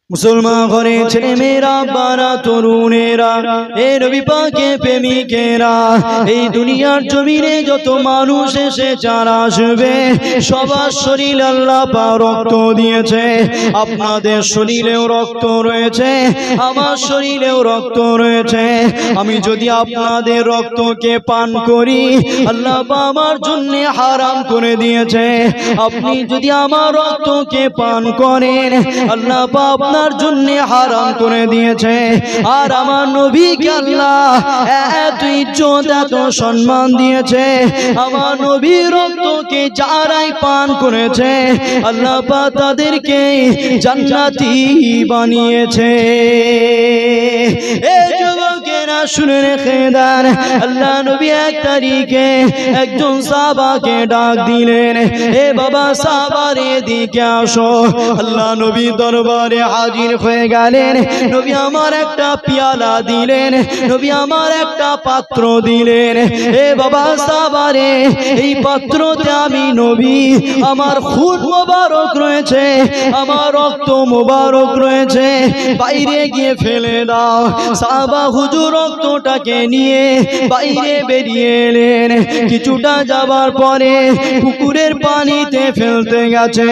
মুসলমান ঘরে ছেলে মেয়েরা বারা তরুণেরা এ নবী পাকের প্রেমিকেরা এই দুনিয়ার জমিনে যত মানুষ এসে যারা আসবে সবার শরীর আল্লাহ পাক রক্ত দিয়েছে। আপনাদের শরীরেও রক্ত রয়েছে, আমার শরীরেও রক্ত রয়েছে। আমি যদি আপনাদের রক্তকে পান করি আল্লাহ পাক আমার জন্য হারাম করে দিয়েছে। আপনি যদি আমার রক্তকে পান করেন আল্লাহ পাক আপনার জন্য হারাম করে দিয়েছে। আর আমার নবীকে আল্লাহ এত ইজ্জত এত সম্মান দিয়েছে, আমার নবীর রক্তকে যারাই পান করেছে আল্লাহ পাক তাদেরকে জান্নাতি বানিয়েছে। এ যুবকেরা শুনে রেখে দেন, আল্লাহ নবী এক তারিখে একজন সাহাবাকে ডাক দিলেন, এ বাবা সাহাবার এদিকে আসো। আল্লাহ নবী দরবারে হাজির হয়ে গেলেন। নবী আমার একটা পিয়ালা দিলেন, নবী আমার একটা পাত্র দিলেন। এ বাবা সাহাবারে এই পাত্রতে আমি নবী আমার খুন মোবারক রয়েছে, আমার রক্ত মোবারক রয়েছে, বাইরে গিয়ে ফেলে দাও। সাহাবা হুজুর রক্তটাকে নিয়ে বাইরে বেরিয়ে এলেন। কিছুটা যাবার পরে পুকুরের পানিতে ফেলতে গেছে।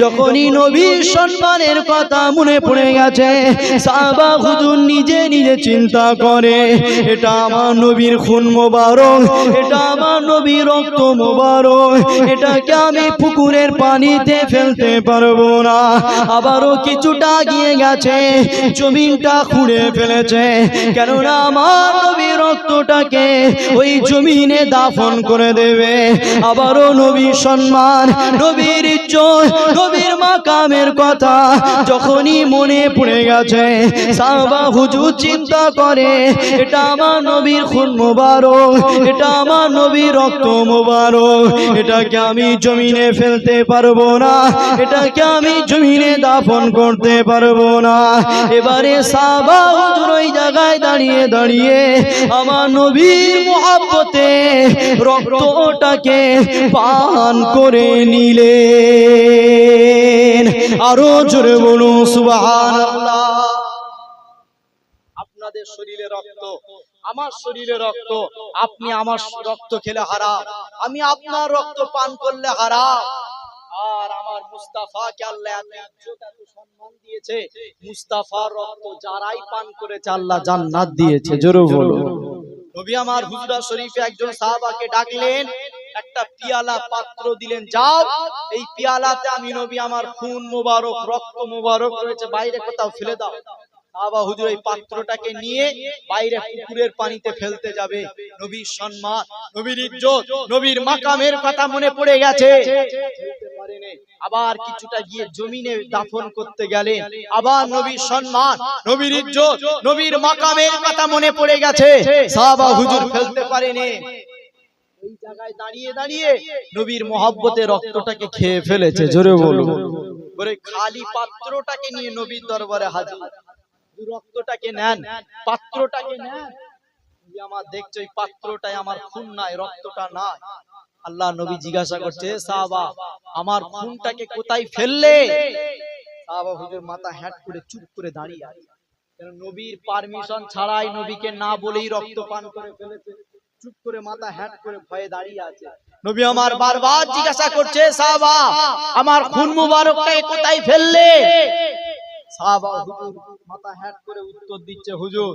যখনই নবীর সম্মানের কথা মনে পড়ে গেছে সাহাবা হুজুর নিজে নিজে চিন্তা করে, এটা আমার নবীর খুন মোবারক, এটা আমার নবীর রক্ত মোবারক, এটাকে আমি পুকুরের পানিতে ফেলতে পারবো না। আবারও কিছুটা গিয়ে গেছে, জমিনটা খুঁড়ে ফেলেছে, কেননা আমার নবীর রক্তটাকে ওই জমিনে দাফন করে দেবে। আবারও নবীর সম্মান, নবীর ইজ্জত, নবীর মাকামের কথা যখনই মনে পড়ে গেছে সাহাবা হুজুর চিন্তা করে, এটা আমার নবীর খুন মোবারক, এটা আমার নবীর রক্ত মোবারক, এটাকে আমি জমিনে ফেলতে পারবো না, এটাকে আমি জমিনে দাফন করতে পারবো না। এবারে সাহাবা হুজুর ওই জায়গায় দাঁড়িয়ে দাঁড়িয়ে আমার নবীর মুহাব্বতে রক্তটাকে পান করে নিলেন। আরো জোরে বলুন সুবহানাল্লাহ। আপনাদের শরীরে রক্ত, আমার শরীরে রক্ত, আপনি আমার রক্ত খেলে হারাম, আমি আপনার রক্ত পান করলে হারাম। আর আমার মুস্তাফাকে আল্লাহ এত ইজ্জত এত সম্মান দিয়েছে, মুস্তাফার রক্ত যারাই পান করেছে আল্লাহ জান্নাত দিয়েছে। জোরে বলুন। নবী আমার হুজরা শরীফে একজন সাহাবাকে ডাকলেন, একটা পিয়ালা পাত্র দিলেন, যাও এই পিয়ালাতে আমি নবী আমার খুন মোবারক রক্ত মোবারক রয়েছে, বাইরে কোথাও ফেলে দাও। সাহাবা হুজুর এই পাত্রটাকে নিয়ে বাইরে পুকুরের পানিতে ফেলতে যাবে। নবীর সম্মান, নবীর ইজ্জত, নবীর মাকামের কথা মনে পড়ে গেছে, আবার কিছুটা গিয়ে জমিনে দাফন করতে গেলেন। আবার নবীর সম্মান, নবীর ইজ্জত, নবীর মাকামের কথা মনে পড়ে গেছে, সাহাবা হুজুর ফেলতে পারেনি। এই জায়গায় দাঁড়িয়ে দাঁড়িয়ে নবীর মহব্বতে রক্তটাকে খেয়ে ফেলেছে। জোরে বলুন। করে খালি পাত্রটাকে নিয়ে নবীর দরবারে হাজির। রক্তটাকে নেন, পাত্রটাকে নেন। নবী আমার দেখছো এই পাত্রটাই আমার খুন নাই, রক্তটা নাই। আল্লাহ নবী জিজ্ঞাসা করছে, সাহাবা আমার খুনটাকে কোথায় ফেললে? সাহাবা হুজুর মাথা হ্যাট করে চুপ করে দাঁড়িয়ে আছে, কারণ নবীর পারমিশন ছাড়াই নবীকে না বলেই রক্ত পান করে ফেলেছে। চুপ করে মাথা হ্যাট করে ভয়ে দাঁড়িয়ে আছে। নবী আমার বারবার জিজ্ঞাসা করছে, সাহাবা আমার খুন মুবারকটাকে কোথায় ফেললে? সাহাবা হুজুর মাথা হ্যাট করে উত্তর দিচ্ছে, হুজুর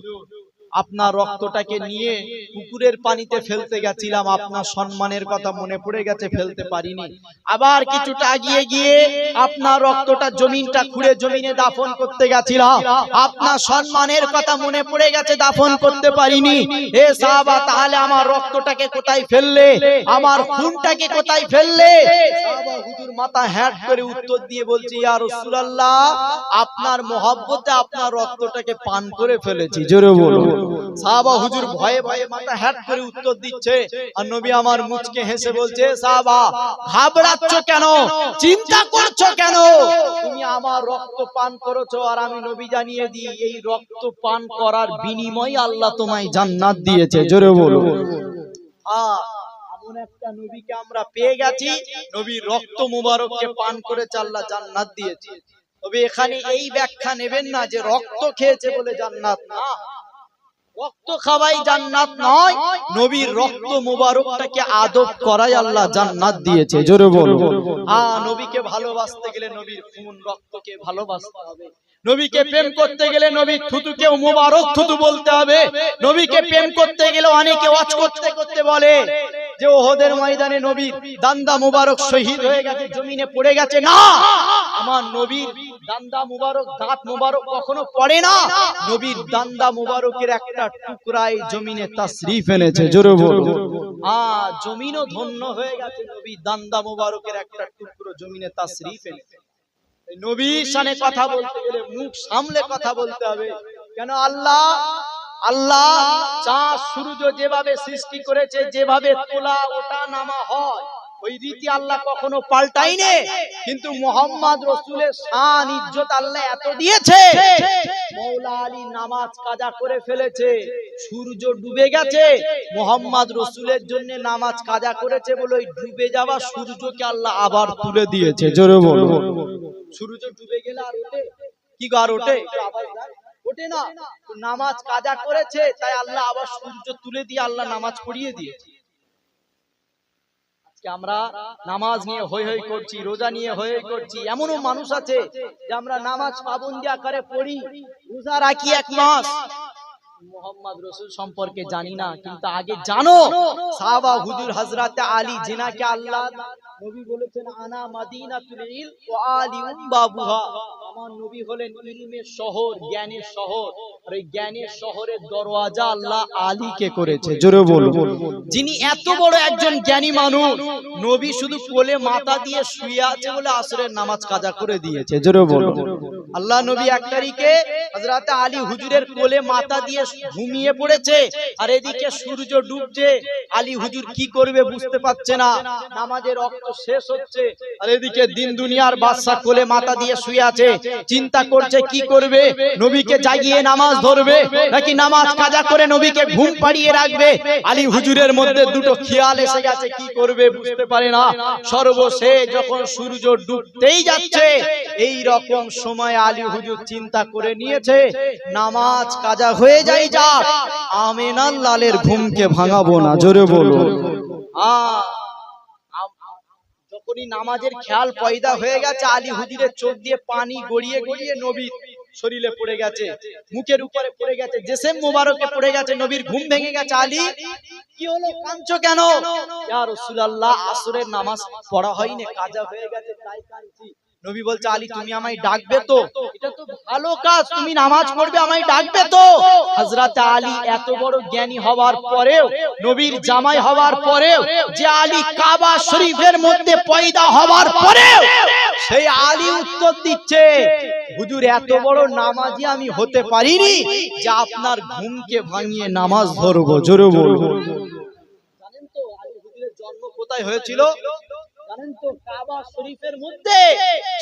আপনার রক্তটাকে নিয়ে পুকুরের পানিতে ফেলতে গেছিলাম, আপনার সম্মানের কথা মনে পড়ে গেছে, ফেলতে পারিনি। আবার কিছুটা এগিয়ে গিয়ে আপনার রক্তটা জমিনটা খুঁড়ে জমিনে দাফন করতে গেছিলাম, আপনার সম্মানের কথা মনে পড়ে গেছে, দাফন করতে পারিনি। এ সাহাবা তাহলে আমার রক্তটাকে কোথায় ফেললে, আমার খুনটাকে কোথায় ফেললে? সাহাবা হুজুর মাথা হ্যাট করে উত্তর দিয়ে বলছে, ইয়া রাসূলুল্লাহ আপনার মহব্বতে আপনার রক্তটাকে পান করে ফেলেছি। জোরে বলুন। সাহাবা হুজুর ভয়ে ভয়ে মাথা হ্যাট করে উত্তর দিচ্ছে, আর নবী আমার মুচকে হেসে বলছে, সাহাবা ঘাবড়াচ্ছ কেন, চিন্তা করছো কেন? তুমি আমার রক্ত পান করেছো, আর আমি নবী জানিয়ে দিই এই রক্ত পান করার বিনিময়ে আল্লাহ তোমায় জান্নাত দিয়েছে। জোরে বলো। এমন একটা নবীকে আমরা পেয়ে গেছি, নবীর রক্ত মুবারককে পান করেছে আল্লাহ জান্নাত দিয়েছে। তবে এখানে এই ব্যাখ্যা নেবেন না যে রক্ত খেয়েছে বলে জান্নাত, না, রক্ত খাওয়াই জান্নাত নয়, নবীর রক্ত মুবারকটাকে আদব করাই আল্লাহ জান্নাত দিয়েছে। জোরে বলো। নবীকে ভালোবাসতে গেলে নবীর খুন রক্তকে ভালোবাসতে হবে। নবীকে প্রেম করতে গেলে নবীর থুতুকেও মুবারক থুতু বলতে হবে। নবীকে প্রেম করতে গেলে অনেকে ওয়াজ করতে করতে বলে যে ওহদের ময়দানে নবীর দান্দা মুবারক শহীদ হয়ে গেছে, জমিনে পড়ে গেছে। না, আমার নবীর দান্দা মুবারক, দাঁত মুবারক কখনো পড়ে না। নবীর দান্দা মুবারকের একটা টুকরাই জমিনে তাশরীফ এনেছে। জোরে বলো। জমিনও ধন্য হয়ে গেছে, নবীর দান্দা মুবারকের একটা টুকরো জমিনে তাশরীফ এনেছে। নবীর শানে কথা বলতে গেলে মুখ সামলে কথা বলতে হবে। কেন? আল্লাহ চাঁদ সূর্য যেভাবে সৃষ্টি করেছে, যেভাবে তোলা ওঠা নামা হয়, ওই রীতি আল্লাহ কখনো পাল্টায়নি। কিন্তু মুহাম্মদ রাসূলের শান ইজ্জত আল্লাহ এত দিয়েছে, মওলা আলী নামাজ কাজা করে ফেলেছে, সূর্য ডুবে গেছে, মুহাম্মদ রাসূলের জন্য নামাজ কাজা করেছে বলে ওই ডুবে যাওয়া সূর্যকে আল্লাহ আবার তুলে দিয়েছে। জোরে বলো। সূর্য ডুবে গেলে আর ওঠে কি? আর ওঠে? ওঠে না। নামাজ কাজা করেছে তাই আল্লাহ আবার সূর্য তুলে দিয়ে আল্লাহ নামাজ পড়িয়ে দিয়েছে। আজকে আমরা নামাজ নিয়ে হই হই করছি, রোজা নিয়ে হই হই করছি। এমনও মানুষ আছে যে আমরা নামাজ পাবন্দি আকারে পড়ি, রোজা রাখি 1 মাস, মুহাম্মদ রাসূল সম্পর্কে জানি না। কিন্তু আগে জানো, সাহাবা হুজুর হযরত আলী যিনাকে আল্লাহ নবী বলেছেন আনা মাদিনাতুল ইলম ওয়া আলিউম বাবুহা, আমার নবী হলেন ইলমের শহর, জ্ঞানের শহর, আর এই জ্ঞানের শহরের দরওয়াজা আল্লাহ আলীকে করেছে। জোরে বলো। যিনি এত বড় একজন জ্ঞানী মানুষ, নবী শুধু কোলে মাথা দিয়ে শুয়ে আছে বলে আসরের নামাজ কাজা করে দিয়েছে। জোরে বলো। আল্লাহ নবী 1 তারিখে হযরত আলী হুজুরের কোলে মাথা দিয়ে ঘুমিয়ে পড়েছে, আর এদিকে সূর্য ডুবছে। আলী হুজুর কি করবে বুঝতে পারছে না, নামাজের রক্ত শেষ হচ্ছে, আর এদিকে দিন দুনিয়ার বাদশা কোলে মাথা দিয়ে শুয়ে আছে, চিন্তা করছে কি করবে, নবীকে জাগিয়ে নামাজ ধরবে নাকি নামাজ কাজা করে নবীকে ঘুম পাড়িয়ে রাখবে। আলী হুজুরের মধ্যে দুটো খেয়াল এসে গেছে, কি করবে বুঝতে পারে না। সর্বশেষ যখন সূর্য ডুবতেই যাচ্ছে, এই রকম সময় আলী হুজুর চিন্তা করে নিয়েছে নামাজ কাজা হয়ে যাই, যা আমিনার লালের ঘুমকে ভাঙাবো না। জোরে বলো। যখনই নামাজের খেয়াল পয়দা হয়ে গেছে, আলী হুজুরের চোখ দিয়ে পানি গড়িয়ে গড়িয়ে নবীর শরীরে পড়ে গেছে, মুখের উপরে পড়ে গেছে, জিসম মোবারকে পড়ে গেছে, নবীর ঘুম ভেঙে গেছে। আলী কি হলো, কাঁদছো কেন? ইয়া রাসূলুল্লাহ, আসরের নামাজ পড়া হয়নি, কাজা হয়ে গেছে তাই কাঁদছি। নবী বলছে আলী তুমি আমায় ডাকবে তো? এটা তো ভালো কাজ, তুমি নামাজ পড়বে, আমায় ডাকবে তো? হযরত আলী এত বড় জ্ঞানী হওয়ার পরেও, নবীর জামাই হওয়ার পরেও, যে আলী কাবা শরীফের মধ্যে পয়দা হওয়ার পরেও, সেই আলী উত্তর দিচ্ছে হুজুর এত বড় নামাজি আমি হতে পারিনি যে আপনার ঘুমকে ভাঙিয়ে নামাজ ধরবো। জোরে বলবো। জানেন তো আলী হুজুরের জন্ম কোথায় হয়েছিল? জানেন তো? কাবা শরীফের মধ্যে।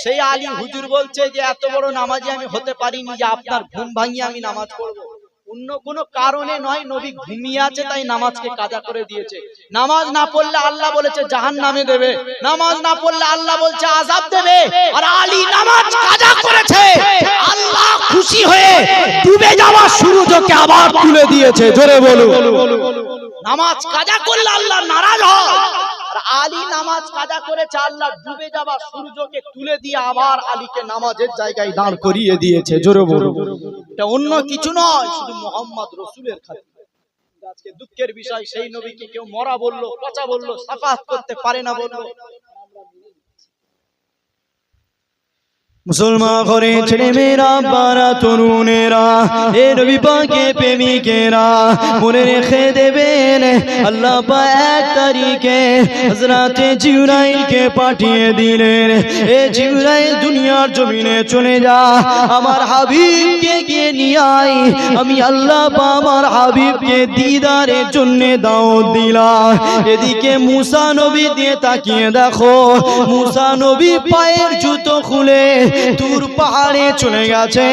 সেই আলী হুজুর বলছে যে এত বড় নামাজি আমি হতে পারিনি যে আপনার ঘুম ভাঙিয়ে আমি নামাজ পড়বো। অন্য কোনো কারণে নয়, নবী ঘুমিয়ে আছে তাই নামাজকে কাজা করে দিয়েছে। নামাজ না পড়লে আল্লাহ বলেছে জাহান্নামে দেবে, নামাজ না পড়লে আল্লাহ বলছে আযাব দেবে। আর আলী নামাজ কাজা করেছে, আল্লাহ খুশি হয়ে ডুবে যাওয়া সূর্যকে আবার তুলে দিয়েছে। জোরে বলো। নামাজ কাজা করলে আল্লাহ নারাজ হয়, আর আলী নামাজ কাজা করেছে, আল্লাহ ডুবে যাওয়া সূর্যকে তুলে দিয়ে আবার আলীকে নামাজের জায়গায় দাঁড় করিয়ে দিয়েছে। জোরে বলো। এটা অন্য কিছু নয়, শুধু মুহাম্মদ রাসূলের খাতিরে। আজকে দুঃখের বিষয়, সেই নবীকে কেউ মরা বললো, পচা বললো, সাফাত করতে পারে না বললো। মুসলমান ঘরে ছেলে মেয়েরা, বারা তরুণেরা, এ নবী পাকের প্রেমিকেরা মনে রেখে দেবেন, আল্লাহ পাক 1 তারিখে হযরতে জিবরাইলকে পাঠিয়ে দিলেন, এ জিবরাইল দুনিয়ার জমিনে চলে যা, আমার হাবিবকে গিয়ে নিয়ে আয়। আমি আল্লাহ পাক আমার হাবিবকে দিদারের জন্য দাওয়াত দিলাম। এদিকে মুসা নবী দিয়ে তাকিয়ে দেখো, মুসা নবী পায়ের জুতো খুলে তুর পাহাড়ে চলে গেছে।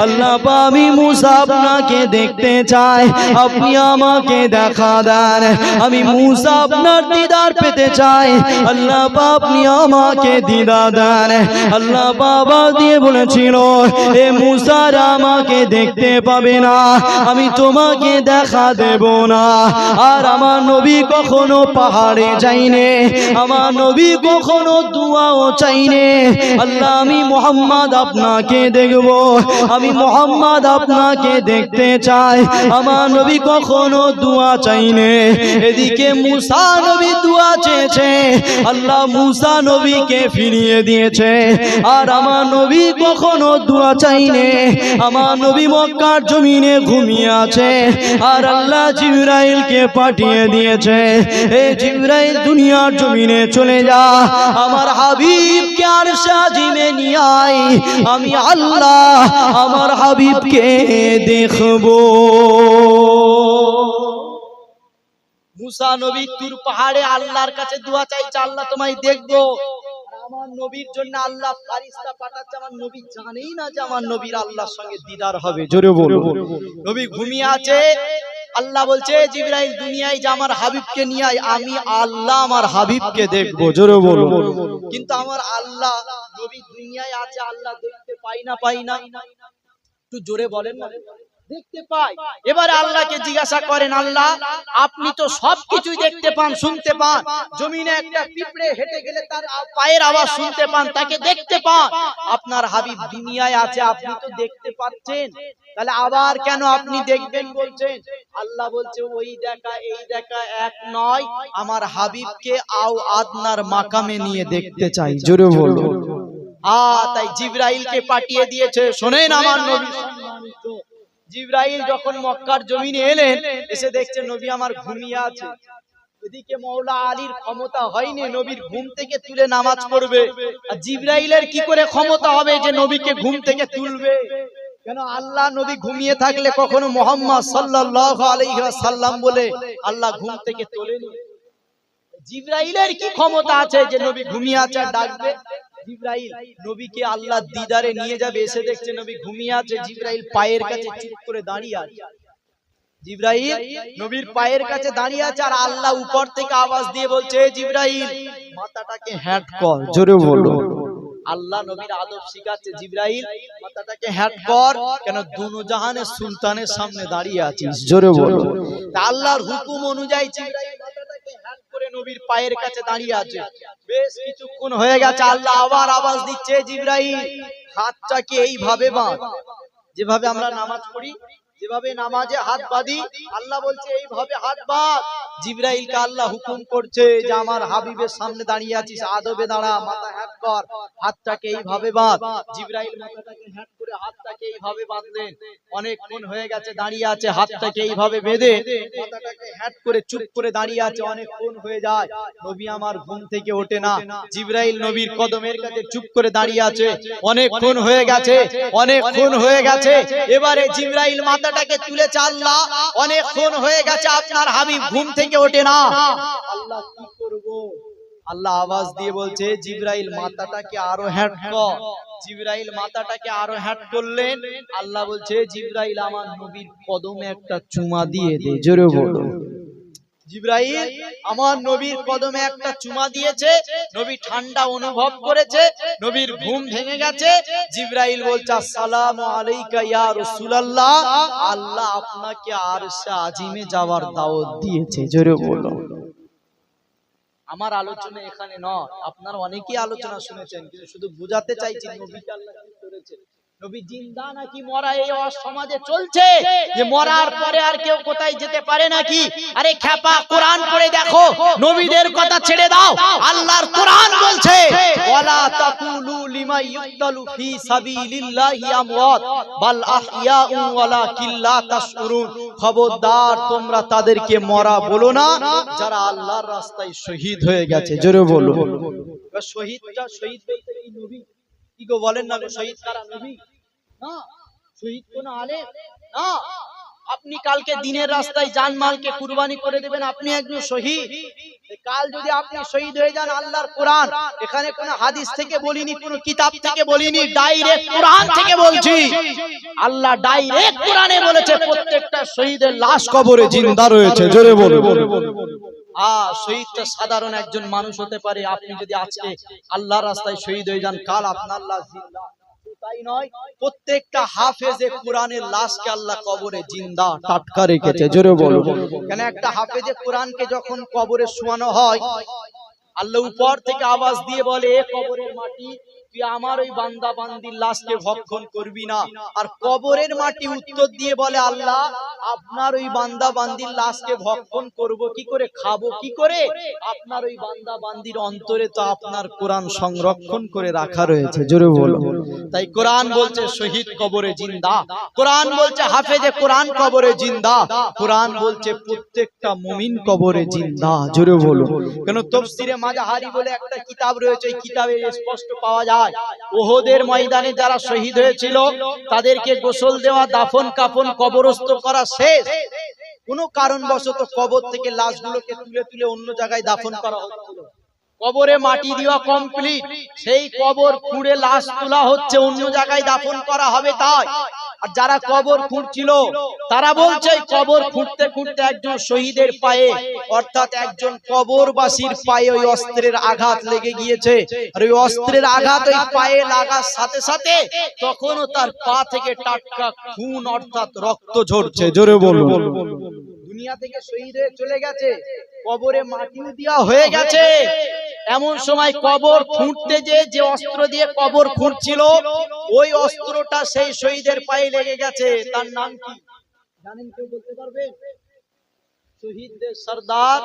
আল্লাহ আমি মুসা আপনাকে দেখতে চাই, আপনি আমাকে দেখা দেন। আমি মুসা আপনার দিদার পেতে চাই, আল্লাহ আপনি আমাকে দিদার দেন। আল্লাহ বাবা দিয়ে বলেছিল, এ মুসা আমাকে দেখতে পাবে না, আমি তোমাকে দেখা দেব না। আর আমার নবী কখনো পাহাড়ে যাইনে, আমার নবী কখনো দুয়াও চাইনে। আল্লাহ আমি মুহাম্মদ আপনাকে দেখব, আমি মুহাম্মদ আপনাকে দেখতে চাই। আমার নবী কখনো দুয়া চাইনে। এদিকে মুসা নবী দুয়া চেয়েছে, আল্লাহ মুসা নবীকে ফিরিয়ে দিয়েছে। আর আমার নবী কখনো দুয়া চাইনে, আমার নবী মক্কার জমিনে ঘুমিয়ে আছে। আর আল্লাহ জিবরাইলকে পাঠিয়ে দিয়েছে, এ জিবরাইল দুনিয়ার জমিনে চলে যা, আমার হাবিবকে আরশে আজিমে নিয়ে আয়, আমি আল্লাহ আমার হাবিবকে দেখব। মুসা নবী তুর পাহাড়ে আল্লাহর কাছে দোয়া চাইছে, আল্লাহ তোমায় দেখবো। আমার নবীর জন্য আল্লাহ ফারিস্তা পাঠাচ্ছে, আমার নবী জানেই না যে আমার নবীর আল্লাহর সঙ্গে দিদার হবে। জোরে বলো। নবী ঘুমিয়ে আছে, আল্লাহ বলছে জিবরাইল দুনিয়ায় যে আমার হাবিবকে নিয়ে আয়, আমি আল্লাহ আমার হাবিবকে দেখবো। জোরে বলো। কিন্তু আমার আল্লাহ নবী দুনিয়ায় আছে, আল্লাহ দেখতে পাই না, পাই না, একটু জোরে বলেন না। দেখতে পাই। এবারে আল্লাহকে জিজ্ঞাসা করেন, আল্লাহ আপনি তো সবকিছুই দেখতে পান, শুনতে পান, জমিনে একটা পিঁপড়ে হেঁটে গেলে তার পায়ের আওয়াজ শুনতে পান, তাকে দেখতে পান, আপনার হাবিব দুনিয়ায় আছে, আপনি তো দেখতে পাচ্ছেন, তাহলে আবার কেন আপনি দেখবেন বলছেন? আল্লাহ বলছে ওই দেখা এই দেখা এক নয়, আমার হাবিবকে আও আদনার মাকামে নিয়ে দেখতে চাই। জোরে বলো। তাই জিবরাইলকে পাঠিয়ে দিয়েছে। শোনেন আমার নবী সম্মানিত, জিবরাইল যখন মক্কার জমিনে এলেন, এসে দেখছে নবী আমার ঘুমিয়ে আছে। এদিকে মওলা আলীর ক্ষমতা হয়নি নবীর ঘুম থেকে তুলে নামাজ পড়বে, আর জিবরাইলের কি করে ক্ষমতা হবে যে নবীকে ঘুম থেকে তুলবে? কেন আল্লাহ নবী ঘুমিয়ে থাকলে কখনো মুহাম্মদ সাল্লাল্লাহু আলাইহি ওয়াসাল্লাম বলে আল্লাহ ঘুম থেকে তোলেনি। জিবরাইলের কি ক্ষমতা আছে যে নবী ঘুমিয়ে আছে আর ডাকবে? জিবরাইল নবীকে আল্লাহ দিদারে নিয়ে যাবে, এসে দেখছে নবী ঘুমিয়ে আছে, জিবরাইল পায়ের কাছে চুপ করে দাঁড়িয়ে আছে। জিবরাইল নবীর পায়ের কাছে দাঁড়িয়ে আছে, আর আল্লাহ উপর থেকে আওয়াজ দিয়ে বলছে, জিবরাইল মাথাটাকে হ্যাট কর। জোরে বলো। আল্লাহ নবীর আদব শিখাচ্ছে, জিবরাইল মাথাটাকে হ্যাট কর, কেন দুনো জাহানের সুলতানের সামনে দাঁড়িয়ে আছিস। জোরে বলো। আল্লাহর হুকুম অনুযায়ী জিবরাইল মাথাটাকে হ্যাট করে নবীর পায়ের কাছে দাঁড়িয়ে আছে। বেশ কিছুক্ষণ হয়ে গেছে, আল্লাহ আবার আওয়াজ দিচ্ছে, জিবরাইল হাতটাকে এইভাবে বাঁধ, যেভাবে আমরা নামাজ পড়ি, যেভাবে নামাজে হাত বাঁধি, আল্লাহ বলছে এইভাবে হাত বাঁধ। জিবরাইলকে আল্লাহ হুকুম করছে যে আমার হাবিবের সামনে দাঁড়িয়ে আছিস, আদবে দাঁড়া, মাথা হ্যাট কর, হাতটাকে এইভাবে বাঁধ। জিবরাইল মাথাটাকে হ্যাট করে হাতটাকে এইভাবে বাঁধলেন। অনেকক্ষণ হয়ে গেছে দাঁড়িয়ে আছে, হাতটাকে এইভাবে বেঁধে মাথাটাকে হ্যাট করে চুপ করে দাঁড়িয়ে আছে। অনেকক্ষণ হয়ে যায়, নবী আমার ঘুম থেকে ওঠে না। জিবরাইল নবীর কদমের কাছে চুপ করে দাঁড়িয়ে আছে। অনেকক্ষণ হয়ে গেছে, অনেকক্ষণ হয়ে গেছে। এবারে জিবরাইল মাথাটাকে তুলেছে, আল্লাহ অনেকক্ষণ হয়ে গেছে, আপনার হাবিব ঘুম থেকে ওঠে না, আল্লাহ কি করব? আল্লাহ আওয়াজ দিয়ে বলছে, জিবরাইল মাথাটাকে আরো হ্যাট কর। জিবরাইল মাথাটাকে আরো হ্যাট করলেন। আল্লাহ বলছে, জিবরাইল আমার নবীর কদমে একটা চুমা দিয়ে দে। জোরে বলো। জিবরাইল আমার নবীর কদমে একটা চুমা দিয়েছে, নবী ঠান্ডা অনুভব করেছে, নবীর ঘুম ভেঙে গেছে। জিবরাইল বলছে, আসসালামু আলাইকা ইয়া রাসূলুল্লাহ, আল্লাহ আপনাকে আরশে আজিমে যাওয়ার দাওয়াত দিয়েছে। জোরে বলো। আমার আলোচনা এখানে নয়, আপনারা অনেকেই আলোচনা শুনেছেন, কিন্তু শুধু বুঝাতে চাইছি নবীকে আল্লাহ কি করেছে। নবী জিন্দা নাকি মরা এই সমাজে চলছে, যে মরার পরে আর কেউ কোথায় যেতে পারে নাকি? আরে খ্যাপা, কোরআন পড়ে দেখো, নবীদের কথা ছেড়ে দাও। আল্লাহর কোরআন বলছে, ওয়ালা তাকুলু লিমা ইউক্তালু ফি সাবিলিল্লাহি আমওয়াত বাল আহইয়াউ ওয়ালাকিন লা তাশউরুন। খবরদার তোমরা তাদেরকে মরা বলো না যারা আল্লাহর রাস্তায় শহীদ হয়ে গেছে। জোরে বলো। শহীদটা শহীদ বলতে কি নবী? কি গো বলেন না, শহীদ কারা? নবী না, শহীদ কোন আলেম না, আপনি কালকে দিনের রাস্তায় জানমালকে কুরবানি করে দেবেন, আপনি একজন শহীদ। কাল যদি আপনি শহীদ হয়ে যান, আল্লাহর কোরআন, এখানে কোনো হাদিস থেকে বলিনি, কোনো কিতাব থেকে বলিনি, ডাইরেক্ট কোরআন থেকে বলছি। আল্লাহ ডাইরেক্ট কোরআনে বলেছে প্রত্যেকটা শহীদের লাশ কবরে জিন্দা রয়েছে। জোরে বলুন। শহীদটা সাধারণ একজন মানুষ হতে পারে। আপনি যদি আজকে আল্লাহর রাস্তায় শহীদ হয়ে যান, কাল আপনার লাশ জিন্দা। তাই নয়, প্রত্যেকটা হাফেজে কোরআনের লাশকে আল্লাহ কবরে জিন্দা টাটকা রেখেছে। জোরে বলো। কেন একটা হাফেজে কোরআনকে যখন কবরে শোয়ানো হয়, আল্লাহ উপর থেকে আওয়াজ দিয়ে বলে, এ কবরের মাটি, তুই আমার ওই বান্দা বান্দির লাশকে ভক্ষণ করবি না। আর কবরের মাটি উত্তর দিয়ে বলে, আল্লাহ আপনার ওই বান্দা বান্দির লাশকে ভক্ষণ করব কি করে, খাবো কি করে? আপনার ওই বান্দা বান্দির অন্তরে তো আপনার কোরআন সংরক্ষণ করে রাখা রয়েছে। জোরে বলো। তাই কোরআন বলছে শহীদ কবরে জিন্দা, কোরআন বলছে হাফেজে কোরআন কবরে জিন্দা, কোরআন বলছে প্রত্যেকটা মুমিন কবরে জিন্দা। জোরে বলো। কেন তাফসীরে মাজাহারি বলে একটা কিতাব রয়েছে, এই কিতাবে স্পষ্ট পাওয়া যায় উহুদের ময়দানে যারা শহীদ হয়েছিল তাদেরকে গোসল দেওয়া, দাফন কাফন, কবরস্থ করা শেষ। কোন কারণবশত কবর থেকে লাশগুলোকে তুলে তুলে অন্য জায়গায় দাফন করা হচ্ছিল। কবরে মাটি দেওয়া কমপ্লিট, সেই কবর খুঁড়ে লাশ তোলা হচ্ছে, অন্য জায়গায় দাফন করা হবে। তাই আর যারা কবর খুঁড়ছিল তারা বলছে কবর খুঁড়তে খুঁড়তে একজন শহীদের পায়ে, অর্থাৎ একজন কবরবাসীর পায়ে ওই অস্ত্রের আঘাত লেগে গিয়েছে। আর ওই অস্ত্রের আঘাত ওই পায়ে লাগার সাথে সাথে তখনও তার পা থেকে টাটকা খুন অর্থাৎ রক্ত ঝরছে। জোরে বলুন। দুনিয়া থেকে শহীদ হয়ে চলে গেছে, কবরে মাটিও দেওয়া হয়ে গেছে। এমন সময় কবর খুঁড়তে যে অস্ত্র দিয়ে কবর খুঁড়ছিল, ওই অস্ত্রটা সেই শহীদের পায়ে লেগে গেছে। তার নাম কি জানেন? কেউ বলতে পারবে? শহীদদের সরদার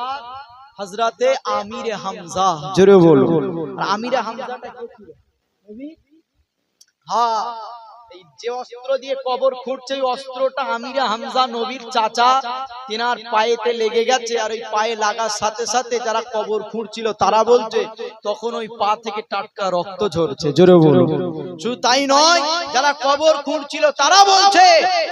হযরতে আমিরে হামজা। জোরে বলো। আর আমিরে হামজাটা কে ছিল? নবী। হ্যাঁ, এই যে অস্ত্র দিয়ে কবর খুঁড়ছে, ওই অস্ত্রটা আমিরে হামজা নবীর চাচা, তিনার পায়েতে লেগে গেছে। আর ওই পায়ে লাগার সাথে সাথে যারা কবর খুঁড়ছিল তারা বলছে তখন ওই পা থেকে টাটকা রক্ত ঝরছে। জোরে বলো। শুধু তাই নয়, যারা কবর খুঁড়ছিল তারা বলছে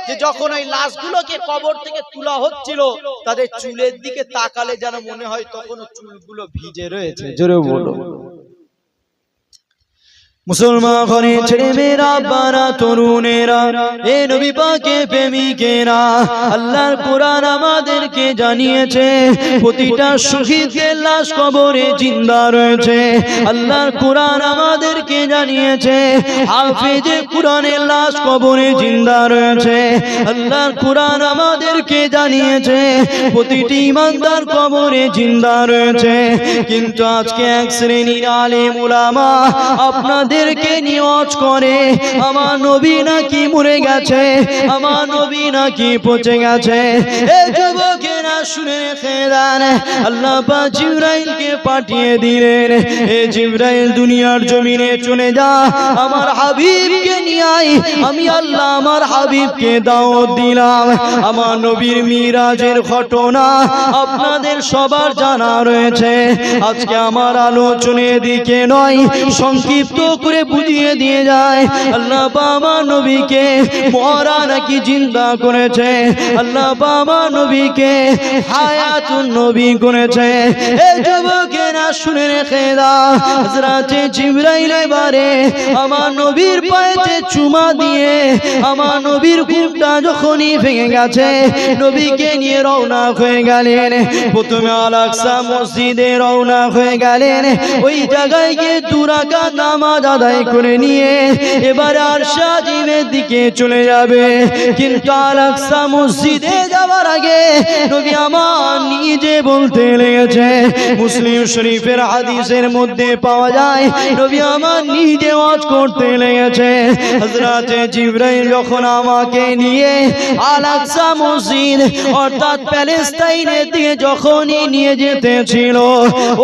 যে যখন ওই লাশগুলোকে কবর থেকে তোলা হচ্ছিল, তাদের চুলের দিকে তাকালে যেন মনে হয় তখন চুলগুলো ভিজে রয়েছে। জোরে বলো। মুসলমান ঘরে ছেলেমেয়েরা, বারা তরুণেরা, এ নবী পাকের প্রেমিকেরা, আল্লাহর কোরআন আমাদেরকে জানিয়েছে প্রতিটা শহীদের লাশ কবরে জিন্দা রয়েছে। আল্লাহর কোরআন আমাদেরকে জানিয়েছে হাফেজে কোরআনের লাশ কবরে জিন্দা রয়েছে। আল্লাহর কোরআন আমাদেরকে জানিয়েছে প্রতিটি ইমানদার কবরে জিন্দা রয়েছে। কিন্তু আজকে এক শ্রেণীর আলেম উলামা আপনাদের নিয়োজ করে আমার নবী নাকি মরে গেছে, আমার নবী নাকি পচে গেছে। এ যুবকেরা শুনে রেখে দেন, আল্লাহ পাক জিবরাইলকে পাঠিয়ে দিলেন, এ জিবরাইল দুনিয়ার জমিনে চলে যা, আমার হাবিবকে নিয়ে আয়। আমি আল্লাহ আমার হাবিবকে দাওয়াত দিলাম। আমার নবীর মিরাজের ঘটনা আপনাদের সবার জানা রয়েছে। আজকে আমার আলোচনার দিকে নয়, সংক্ষিপ্ত করে বুঝিয়ে দিয়ে যায়। আল্লাহ আমার নবীকে মরা নাকি জিন্দা করেছে, আল্লাহ আমার নবীকে হায়াতুন নবী করেছে। এই যুবকেরা শুনে রেখে দাও, হযরতে জিবরাইল এবারে আমার নবীর পায়েতে চুমা দিয়ে আমার নবীর ঘুমটা যখনই ভেঙে গেছে, নবীকে নিয়ে রওনা হয়ে গেলেন। প্রথমে আল আকসা মসজিদে রওনা হয়ে গেলেন। ওই জায়গায় গিয়ে 2 রাকাত নামাজ আদায় করে নিয়ে এবার আরশ আজিমের দিকে চলে যাবে। কিন্তু আল আকসা মসজিদে যাওয়ার আগে নবী আমার নিজে বলতে লেগেছে, মুসলিম শরীফের হাদিসের মধ্যে পাওয়া যায়, নবী আমার নিজে ওয়াজ করতে লেগেছে, হযরতে জিবরাইল যখন আমাকে নিয়ে আল আকসা মসজিদ অর্থাৎ প্যালেস্টাইনের দিকে যখনই নিয়ে যেতেছিল,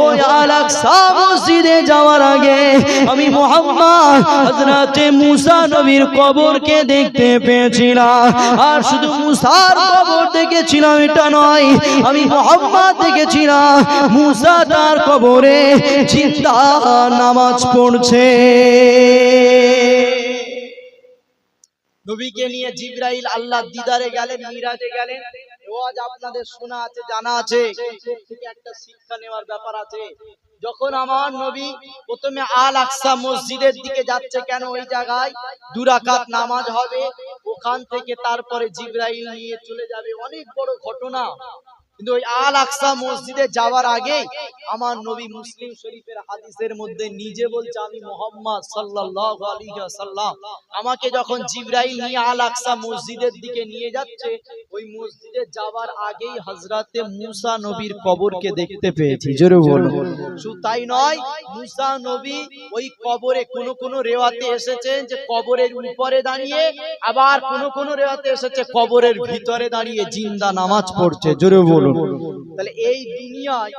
ওই আল আকসা মসজিদে যাওয়ার আগে আমি মুহাম্মদ হযরতে মুসা নবীর কবরকে দেখতে পেয়েছিলাম। আর শুধু মুসার কবর দেখেছিলাম এটা নয়, আমি মুহাম্মদ দেখেছিলাম মুসা তার কবরে জিন্দা নামাজ পড়ছে। নবীকে নিয়ে জিবরাইল আল্লাহর দিদারে গেলেন, মিরাজে গেলেন। রোজ আপনাদের শোনা আছে, জানা আছে, থেকে একটা শিক্ষা নেওয়ার ব্যাপার আছে। যখন আমার নবী প্রথমে আল আকসা মসজিদের দিকে যাচ্ছে, কেন ওই জায়গায় 2 রাকাত নামাজ হবে, ওখান থেকে তারপরে জিবরাইল নিয়ে চলে যাবে, অনেক বড় ঘটনা। কিন্তু ওই আল আকসা মসজিদে যাওয়ার আগে আমার নবী মুসলিম শরীফের হাদিসের মধ্যে নিজে বলছে, আমি মুহাম্মদ সাল্লাল্লাহু আলাইহি ওয়াসাল্লাম, আমাকে যখন জিবরাইল নিয়ে আল আকসা মসজিদের দিকে নিয়ে যাচ্ছে, ওই মসজিদে যাওয়ার আগেই হযরতে মুসা নবীর কবরকে দেখতে পেয়েছি। জোরে বলো। শুধু তাই নয়, মুসা নবী ওই কবরে কোন রেওয়াতে এসেছেন যে কবরের উপরে দাঁড়িয়ে, আবার কোন রেওয়াতে এসেছে কবরের ভিতরে দাঁড়িয়ে জিন্দা নামাজ পড়ছে। জোরে বলো। তাহলে এই দুনিয়ায়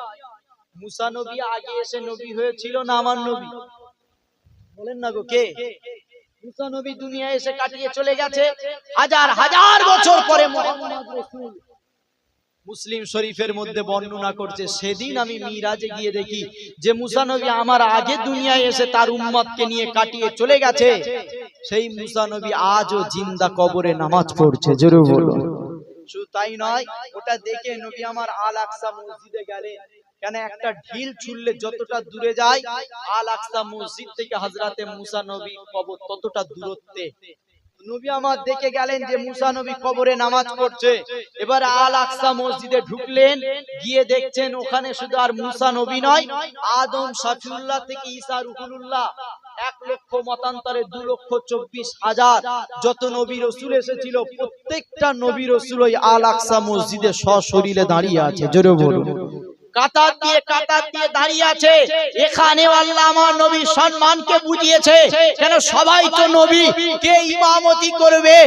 মুসা নবী আগে এসে নবী হয়েছিল না আমার নবী? বলেন না গো, কে? মুসা নবী দুনিয়ায় এসে কাটিয়ে চলে গেছে, হাজার হাজার বছর পরে মুহাম্মদ রাসূল মুসলিম শরীফের মধ্যে বর্ণনা করছে, সেদিন আমি মিরাজে গিয়ে দেখি যে মুসা নবী আমার আগে দুনিয়ায় এসে তার উম্মতকে নিয়ে কাটিয়ে চলে গেছে, সেই মুসা নবী আজও জিন্দা কবরে নামাজ পড়ছে। জোরে বলো। শুধু তাই নয়, ওটা দেখে নবী আমার আল আকসা মসজিদে গেলেন। কেন? একটা ঢিল ছুড়লে যতটা দূরে যায়, আল আকসা মসজিদ থেকে হযরতে মুসা নবী কবর ততটা দূরত্বে। নবী আমার দেখে গেলেন যে মুসা নবী কবরে নামাজ পড়ছে। এবার আল আকসা মসজিদে ঢুকলেন, গিয়ে দেখছেন ওখানে শুধু আর মুসা নবী নয়, আদম শফিউল্লাহ থেকে ঈসা রুহুল্লাহ, 1 লক্ষ মতান্তরে 2,24,000 যত নবী রাসূল এসেছিল, প্রত্যেকটা নবী রাসূল ওই আল আকসা মসজিদে সশরীরে দাঁড়িয়ে আছে। জোরে বলো। কাতার দিয়ে দাঁড়িয়ে আছে। এখানে আল্লাহ আমার নবীর সম্মানকে বুঝিয়েছে। কেন? সবাই তো নবী, কে ইমামতি করবে?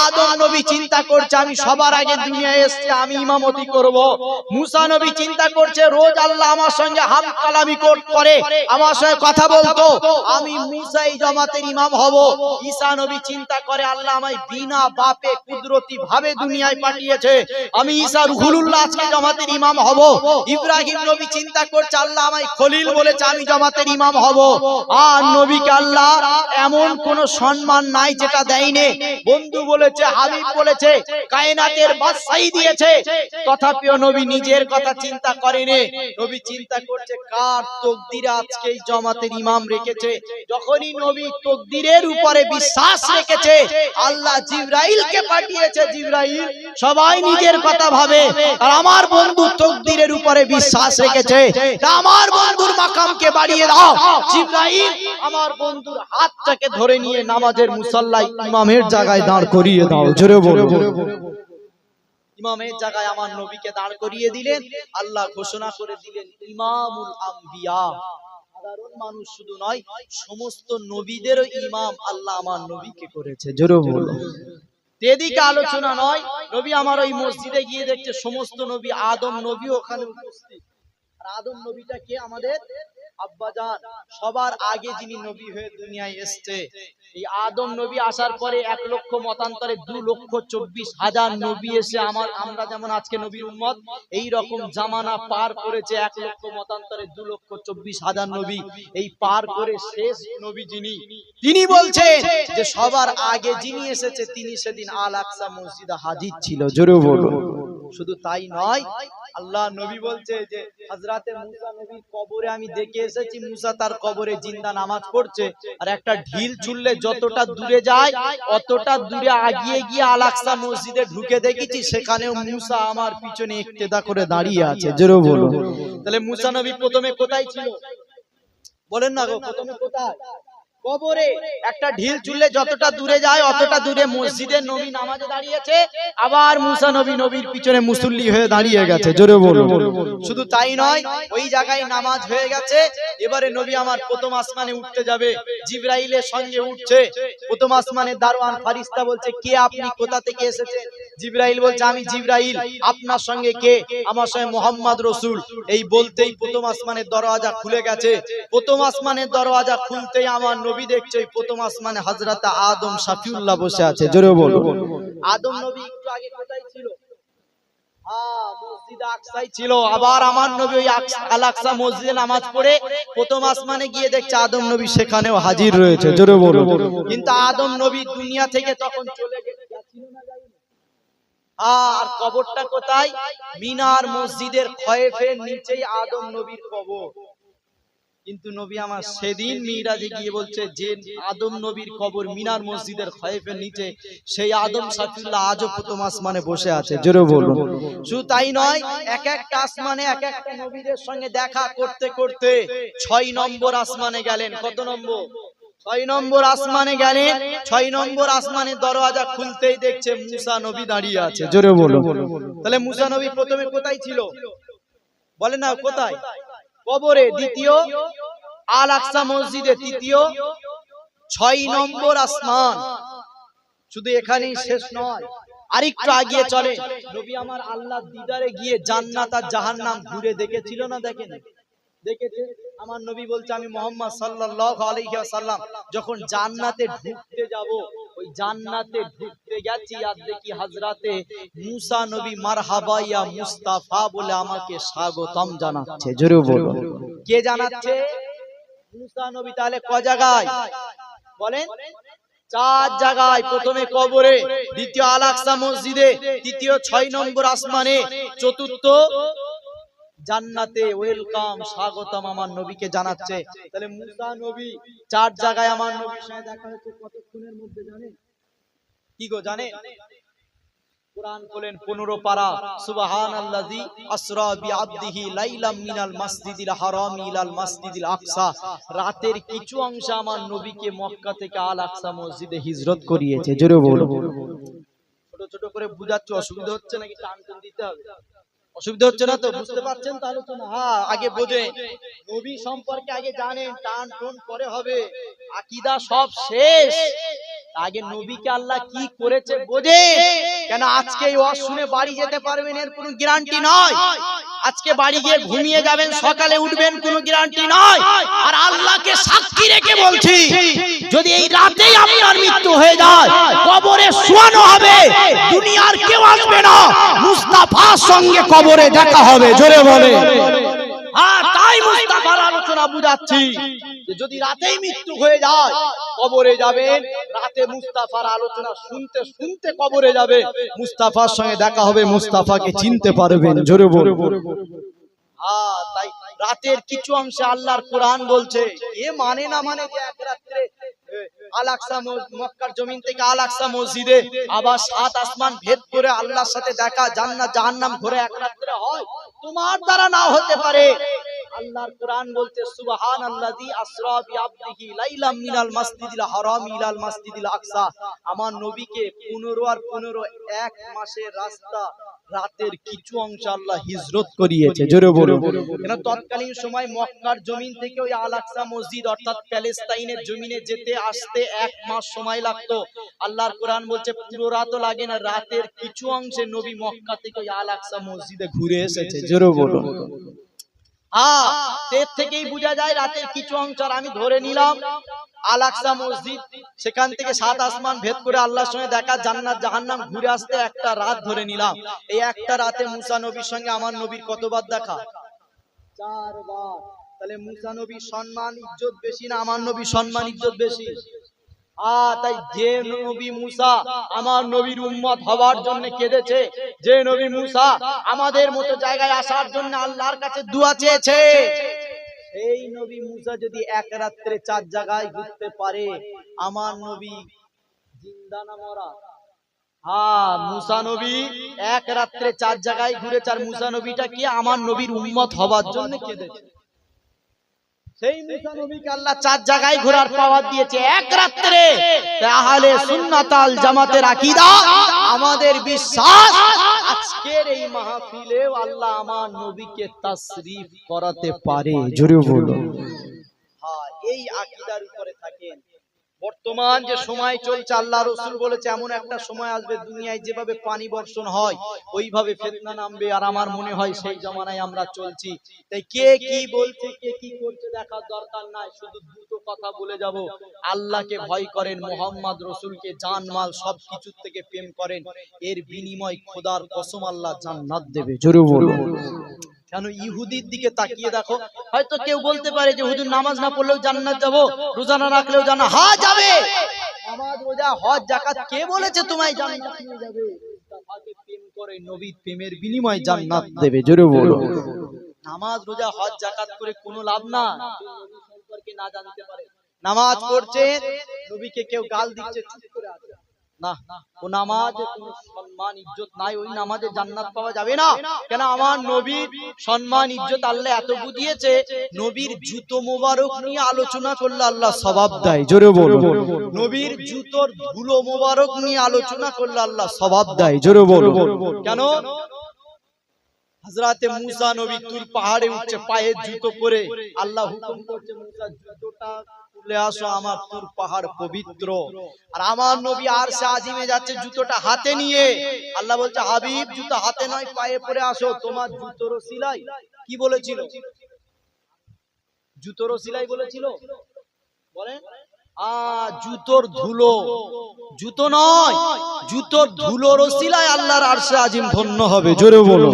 আদম নবী চিন্তা করছে আমি সবার আগে দুনিয়ায় এসেছি, আমি ইমামতি করব। মুসা নবী চিন্তা করছে রোজ আল্লাহ আমার সঙ্গে হাম কালামি করে, আমার সঙ্গে কথা বলতো, আমি মুসা এই জামাতের ইমাম হব। ঈসা নবী চিন্তা করে আল্লাহ আমায় বিনা বাপে কুদরতি ভাবে দুনিয়ায় পাঠিয়েছে, আমি ঈসা রুহুল্লাহ আজকে জামাতের ইমাম হব। ইব্রাহিম নবী চিন্তা করছে আল্লাহ আমায় খলিল বলেছে, আমি জামাতের ইমাম হব। আর নবীকে আল্লাহ এমন কোন সম্মান নাই যেটা দেয়নি। বন্ধু বলেছে, হাবিব বলেছে, কায়নাতের বাদশাহী দিয়েছে, তথাপিও নবী নিজের কথা চিন্তা করেনি। নবী চিন্তা করছে কার তকদিরে আজকে এই জামাতের ইমাম রেখেছে। যখনই নবী তকদিরের উপরে বিশ্বাস রেখেছে, আল্লাহ জিবরাইলকে পাঠিয়েছে। জিবরাইল সবাই নিজের কথা ভাবে, আর আমার বন্ধু তকদিরের উপরে বিশ্বাস রেখেছে, আমার বন্ধুর মাকামকে বাড়িয়ে দাও। জিবরাইল আমার বন্ধুর হাতটাকে ধরে নিয়ে নামাজের মুসাল্লায় ইমামের জায়গায় দাঁড় করিয়ে দাও। জোরে বলো। ইমামের জায়গায় আমার নবীকে দাঁড় করিয়ে দিলেন। আল্লাহ ঘোষণা করে দিলেন ইমামুল আম্বিয়া। সাধারণ মানুষ শুধু নয়, সমস্ত নবীদেরও ইমাম আল্লাহ আমার নবীকে করেছে। জোরে বলো। এদিকে আলোচনা নয়, নবী আমার ওই মসজিদে গিয়ে দেখছে সমস্ত নবী, আদম নবী ওখানে উপস্থিত। আর আদম নবীটা কে? আমাদের আব্বাজান, সবার আগে যিনি নবী হয়ে দুনিয়ায় এসেছে। এই আদম নবী আসার পরে 1 লক্ষ মতান্তরে 2,24,000 নবী এসে আমরা যেমন আজকে নবীর উম্মত, এই রকম জামানা পার করেছে। 1 লক্ষ মতান্তরে 2,24,000 নবী এই পার করে শেষ নবী যিনি, তিনি বলছেন যে সবার আগে যিনি এসেছে তিনি সেদিন আল আকসা মসজিদে হাজির ছিল। জোরে বলো। শুধু তাই নয়, আল্লাহ নবী বলছে যে হযরতে মুসা নবীর কবরে আমি দেখে এসেছি, মুসা তার কবরে জিন্দা নামাজ পড়ছে। আর একটা ঢিল ছুড়লে যতটা দূরে যায়, অতটা দূরে আগিয়ে গিয়ে আল আকসা মসজিদে ঢুকে দেখেছি, সেখানেও মুসা আমার পিছনে ইক্তেদা করে দাঁড়িয়ে আছে। জোরে বলো। তাহলে মুসা নবী প্রথমে কোথায় ছিল? বলেন না গো, প্রথমে কোথায়? কবরে। একটা ঢিল ছুড়লে যতটা দূরে যায়, অতটা দূরে মসজিদে নবী নামাজে দাঁড়িয়েছে, আবার মুসা নবী নবীর পিছনে মুসল্লি হয়ে দাঁড়িয়ে গেছে। জোরে বলো। শুধু তাই নয়, ওই জায়গায় নামাজ হয়ে গেছে। এবারে নবী আমার প্রথম আসমানে উঠতে যাবে, জিবরাইলের সঙ্গে উঠছে। প্রথম আসমানের দারওয়ান ফারিস্তা বলছে, কে আপনি, কোথা থেকে এসেছেন? জিবরাইল বলছে, আমি জিবরাইল। আপনার সঙ্গে কে? আমার সঙ্গে মুহাম্মদ রাসূল। এই বলতেই প্রথম আসমানের দরওয়াজা খুলে গেছে। প্রথম আসমানের দরওয়াজা খুলতেই আমার নবী দেখছে প্রথম আসমানে হযরত আদম শফিউল্লাহ বসে আছে। জোরে বলো। আদম নবী একটু আগে কোথায় ছিল? মসজিদ আকসাই ছিল। আবার আমার নবী ওই আল আকসা মসজিদে নামাজ পড়ে প্রথম আসমানে গিয়ে দেখছে আদম নবী সেখানেও হাজির রয়েছে। জোরে বলো। কিন্তু আদম নবী দুনিয়া থেকে তখন চলে গেছিল না, যায়নি? আর কবরটা কোথায়? মিনার মসজিদের খয়েফের নিচেই আদম নবীর কবর। কিন্তু নবী আমার সেদিন মিরাজে গিয়ে বলছে যে আদম নবীর কবর মিনার মসজিদের খয়েফের নিচে, সেই আদম সাফিউল্লাহ আজও প্রথম আসমানে বসে আছে। জোরে বলুন। শুধু তাই নয়, এক একটা আসমানে এক একটা নবীদের সঙ্গে দেখা করতে করতে 6 নম্বর আসমানে গেলেন। কত নম্বর? 6 নম্বর আসমানে গেলেন। 6 নম্বর আসমানের দরওয়াজা খুলতেই দেখছে মুসা নবী দাঁড়িয়ে আছে। জোরে বলুন। তাহলে মুসা নবী প্রথমে কোথায় ছিল বলে না? কোথায়? কবরে। দ্বিতীয় আল আকসা মসজিদে। তৃতীয় 6 নম্বর আসমান। শুধু এখানেই শেষ নয়, আরেকটু আগিয়ে চলে। নবী আমার আল্লাহর দিদারে গিয়ে জান্নাত আর জাহান্নাম ঘুরে দেখেছিল না? দেখেনি? দেখেছে। আমার নবী বলছে আমি মুহাম্মদ সাল্লাল্লাহু আলাইহি ওয়াসাল্লাম যখন জান্নাতে ঢুকতে যাব, ওই জান্নাতে ঢুকতে গেছি আর দেখি হযরতে মুসা নবী মারহাবা ইয়া মুস্তাফা বলে আমাকে স্বাগতম জানাচ্ছে। জোরে বলুন। কে জানাচ্ছে? মুসা নবী। তাহলে ক জায়গায় বলেন? 4 জায়গায়। প্রথমে কবরে, দ্বিতীয় আল আকসা মসজিদে, তৃতীয় 6 নম্বর আসমানে, চতুর্থ জান্নাতে। ওয়েলকাম, স্বাগতম আমার নবীকে জানাচ্ছে। তাহলে মুসা নবী 4 জায়গায় আমার নবীর সাথে দেখা হয়েছে। কতক্ষণের মধ্যে জানেন? কি গো জানেন? কুরআন খোলেন 15 পারা। সুবহানাল্লাযী আসরা বিআবদিহি লাইলাম মিনাল মাসজিদিল হারাম ইলাল মাসজিদিল আকসা। রাতের কিছু অংশ আমার নবীকে মক্কা থেকে আল আকসা মসজিদে হিজরত করিয়েছে। জোরে বলো। ছোট ছোট করে বুঝাচ্ছি, অসুবিধা হচ্ছে নাকি? টান টান দিতে হবে? অসুবিধা হচ্ছে না তো? বুঝতে পারছেন তো আলোচনা? হ্যাঁ, আগে বোঝেন, নবী সম্পর্কে আগে জানেন, টান টোন পরে হবে। আকীদা সব শেষ, আগে নবীকে আল্লাহ কি করেছে বোঝেন। কেন আজকে এই ওয়াজ শুনে বাড়ি যেতে পারবেন এর কোনো গ্যারান্টি নয়। আজকে বাড়ি গিয়ে ঘুমিয়ে যাবেন, সকালে উঠবেন, কোনো গ্যারান্টি নয়। আর আল্লাহকে সাক্ষী রেখে বলছি, যদি এই রাতেই আপনার মৃত্যু হয়ে যায়, কবরে শোয়ানো হবে, দুনিয়ার কেউ আসবে না, মুস্তাফার সঙ্গে কবরে দেখা হবে। জোরে বলে। তাই মুস্তাফার আলোচনা বুঝাচ্ছি যে যদি রাতেই মৃত্যু হয়ে যায় কবরে যাবেন, রাতে মুস্তাফার আলোচনা শুনতে শুনতে কবরে যাবে, মুস্তাফার সঙ্গে দেখা হবে, মুস্তাফাকে চিনতে পারবেন। জোরে বলে। তাই রাতের কিছু অংশে আল্লাহর কোরআন বলছে, এ মানে না মানে যে এক রাত্রে আল আকসা মক্কার জমিন থেকে আল আকসা মসজিদে আবার 7 আসমান ভেদ করে আল্লাহর সাথে দেখা, জান্নাত জাহান্নাম ঘুরে এক রাত্রে হয়, তোমার দ্বারা না হতে পারে। আল্লাহর কোরআন বলছে সুবহানাল্লাযী আসরা বিআবদিহি লাইলাম মিনাল মাসজিদিল হারাম ইলাল মাসজিদিল আকসা। আমার নবীকে 15 আর 15 এক মাসের রাস্তা রাতের কিছু অংশ আল্লাহ হিজরত করিয়েছে। জোরে বলো। কেন তৎকালীন সময় মক্কার জমিন থেকে ওই আল আকসা মসজিদ অর্থাৎ প্যালেস্তাইনের জমিনে যেতে আসতে 1 মাস সময় লাগতো। আল্লাহর কোরআন বলছে পুরো রাতও লাগে না, রাতের কিছু অংশে নবী মক্কা থেকে ওই আল আকসা মসজিদে ঘুরে এসেছে। জোরে বলো। এর থেকেই বোঝা যায় রাতের কিছু অংশ। আমি ধরে নিলাম আল আকসা মসজিদ, সেখান থেকে 7 আসমান ভেদ করে আল্লাহর সঙ্গে দেখা, জান্নাত জাহান্নাম ঘুরে আসতে একটা রাত ধরে নিলাম। এই একটা রাতে মুসা নবীর সঙ্গে আমার নবীর কতবার দেখা? 4 বার। তাহলে মুসা নবীর সম্মান ইজ্জত বেশি না আমার নবীর সম্মান ইজ্জত বেশি? তাই যে নবী মুসা আমার নবীর উম্মত হওয়ার জন্য কেঁদেছে, যে নবী মুসা আমাদের মতো জায়গায় আসার জন্য আল্লাহর কাছে দোয়া চেয়েছে, এই নবী মুসা যদি এক রাত্রে 4 জায়গায় ঘুরতে পারে, আমার নবী জিন্দা না মরা? মুসা নবী এক রাত্রে 4 জায়গায় ঘুরেছে, আর মুসা নবীটা কি আমার নবীর উম্মত হওয়ার জন্য কেঁদেছে। সেই মুসা নবীকে আল্লাহ 4 জায়গায় ঘোরার পাওয়ার দিয়েছে এক রাত্রে। আহলে সুন্নাত আল জামাতের আকীদা, আমাদের বিশ্বাস, আজকের এই মাহফিলেও আল্লাহ আমার নবীকে তাশরীফ করাতে পারে। জোরে বলো। এই আকীদার উপরে থাকেন। বর্তমান যে সময় চলছে, আল্লাহ রসুল বলেছে এমন একটা সময় আসবে দুনিয়ায় যেভাবে পানি বর্ষণ হয় ওইভাবে ফিতনা নামবে। আর আমার মনে হয় সেই জামানায় আমরা চলছি। তাই কে কি বলছে, কে কি করছে দেখার দরকার নাই, শুধু দুটো কথা বলে যাব, আল্লাহকে ভয় করেন, মোহাম্মদ রসুলকে জান মাল সবকিছু থেকে প্রেম করেন, এর বিনিময় খোদার কসম আল্লাহ জান্নাত দেবে। জোরে বলুন। কেন ইহুদির দিকে তাকিয়ে দেখো, হয়তো কেউ বলতে পারে যে হুজুর নামাজ না পড়লেও জান্নাত যাব, রোজা না রাখলেও জান্নাত, হ্যাঁ যাবে। নামাজ রোজা হজ যাকাত কে বলেছে তোমায় জান্নাত নিয়ে যাবে? মুস্তাফাকে প্রেম করে নবীর প্রেমের বিনিময়ে জান্নাত দেবে। জোরে বলো। নামাজ রোজা হজ যাকাত করে কোনো লাভ না, নবী সম্পর্কে না জানতে পারে। নামাজ পড়ছে, নবীকে কেউ গাল দিচ্ছে, চুপ করে আছে না, ও নামাজে কোনো সম্মান ইজ্জত নাই, ওই নামাজে জান্নাত পাওয়া যাবে না। কেন? আমার নবীর সম্মান ইজ্জত আল্লাহ এত বুঝিয়েছে, নবীর জুতো মোবারক নিয়ে আলোচনা করলে আল্লাহ সওয়াব দেয়। জোরে বলো। নবীর জুতোর ধুলো মোবারক নিয়ে আলোচনা করলে আল্লাহ সওয়াব দেয়। জোরে বলো। কেন? হযরতে মুসা নবী তুর পাহাড়ে উঠছে পায়ের জুতো পরে, আল্লাহ হুকুম করছে মুসা জুতোটা তুলে আসো, আমার তুর পাহাড় পবিত্র। আর আমার নবী আরশে আজিমে যাচ্ছে জুতোটা হাতে নিয়ে, আল্লাহ বলছে হাবিব জুতো হাতে নয় পায়ে পরে আসো, তোমার জুতোর সিলাই কি বলেছিল? জুতোর সিলাই বলেছিল, বলেন জুতোর ধুলো, জুতো নয়, জুতোর ধুলোর ওসিলায় আল্লাহর আরশে আজিম ধন্য হবে। জোরে বলো।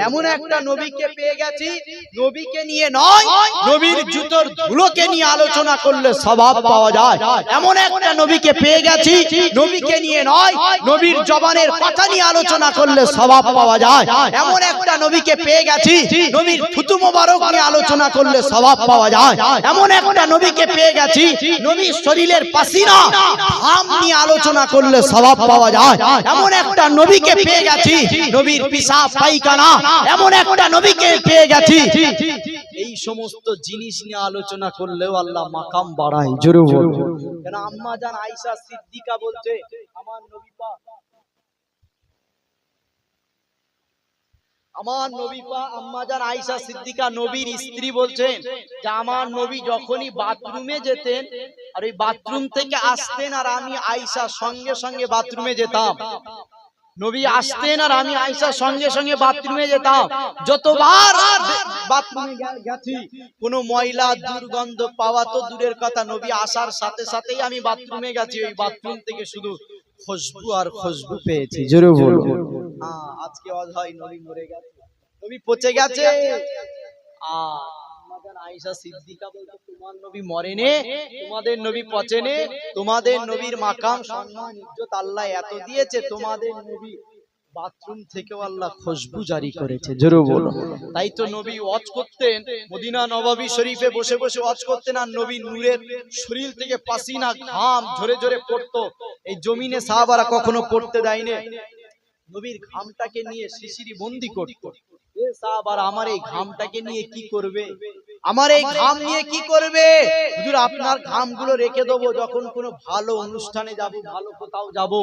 এমন একটা নবীকে পেয়ে গেছি, নবীকে নিয়ে নয়, নবীর জুতোর ধুলোকে নিয়ে আলোচনা করলে সওয়াব পাওয়া যায়। এমন একটা নবীকে পেয়ে গেছি, নবীকে নিয়ে নয়, নবীর জবানের কথা নিয়ে আলোচনা করলে সওয়াব পাওয়া যায়। এমন একটা নবীকে পেয়ে গেছি, নবীর থুতু মোবারক নিয়ে আলোচনা করলে সওয়াব পাওয়া যায়। এমন একটা নবীকে পেয়ে গেছি, নবীর শরীরের পাসিনা ঘাম নিয়ে আলোচনা করলে সওয়াব পাওয়া যায়। এমন একটা নবীকে পেয়ে গেছি, নবীর পিশাব পায়খানা, এমন একটা নবীকে পেয়ে গেছি, এই সমস্ত জিনিস নিয়ে আলোচনা করলেও আল্লাহ মাকাম বাড়ায়। জোরে বলো। কেন? আম্মা জান আয়েশা সিদ্দিকা বলছে, আমার নবী পাক, আমার নবী পাক আম্মা জান আয়েশা সিদ্দিকা নবীর স্ত্রী বলছেন যে আমার নবী যখনই বাথরুমে যেতেন আর ওই বাথরুম থেকে আসতেন আর আমি আয়েশা সঙ্গে সঙ্গে বাথরুমে যেতাম, নবী আসতেন আর আমি আয়েশা সঙ্গে সঙ্গে বাথরুমে যেতাম, যতবার বাথরুমে গেছি কোনো ময়লা দুর্গন্ধ পাওয়া তো দূরের কথা, নবী আসার সাথে সাথেই আমি বাথরুমে গেছি, ওই বাথরুম থেকে শুধু খুশবু আর খুশবু পেয়েছি। জোরে বলো। আজকে অধয় নবী মরে গেছে, নবী পচে গেছে, আর আমাদের আয়েশা সিদ্দিকা বলতে তোমার নবী মরেনে, তোমাদের নবী পচেনে, তোমাদের নবীর মাকাম সম্মান ইজ্জত আল্লাহ এত দিয়েছে, তোমাদের নবী বাথরুম থেকেও আল্লাহ খুশবু জারি করেছে। জোরে বলো। তাই তো নবী ওয়াজ করতেন, মদিনা নববী শরীফে বসে বসে ওয়াজ করতেন, আর নবী নূরের শরীর থেকে পাসিনা ঘাম ঝরে ঝরে পড়তো, এই জমিনে সাহাবারা কখনো পড়তে দেয়নি। নবীর ঘামটাকে নিয়ে শিশিরি বন্দি করত, এ সাহাবারা আমার এই ঘামটাকে নিয়ে কি করবে, আমার এই ঘাম নিয়ে কি করবে? হুজুর আপনার ঘামগুলো রেখে দেবো, যখন কোনো ভালো অনুষ্ঠানে যাব, ভালো কোথাও যাব,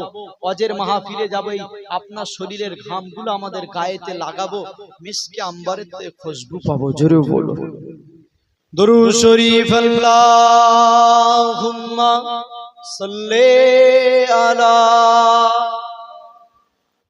ওয়াজের মাহফিলে যাব, এই আপনার শরীরের ঘামগুলো আমাদের গায়েতে লাগাবো, মিশকে আম্বারের খুশবু পাবো। জোরে বলো। দরুদ শরীফ আল্লাহুম্মা সাল্লি আলা